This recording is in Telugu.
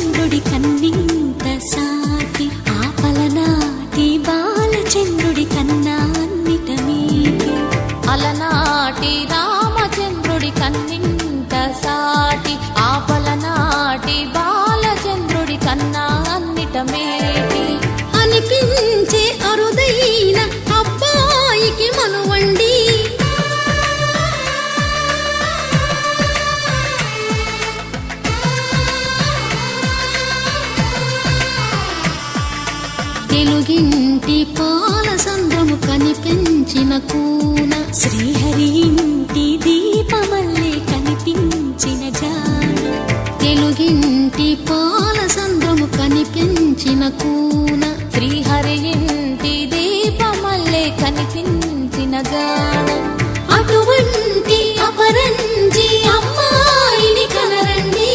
బాలచంద్రుడి కన్నింత సాటి ఆపలనాటి బాలచంద్రుడి కన్నా అన్నిట మీటి అలనాటి రామచంద్రుడి కన్నింత సాటి ఆపలనాటి బాలచంద్రుడి కన్నా అన్నిట మేటి అనిపించే అరుదైన అబ్బాయికి మనువండి తెలుగింటి పాలసంద్రము కనిపించిన కూన శ్రీహరి ఇంటి దీపమల్లే కనిపించిన జాన తెలుగింటి పాలసంద్రము కనిపించిన కూన శ్రీహరి ఇంటి దీపమల్లే కనిపించిన జాడ అటువంటి అపరంజి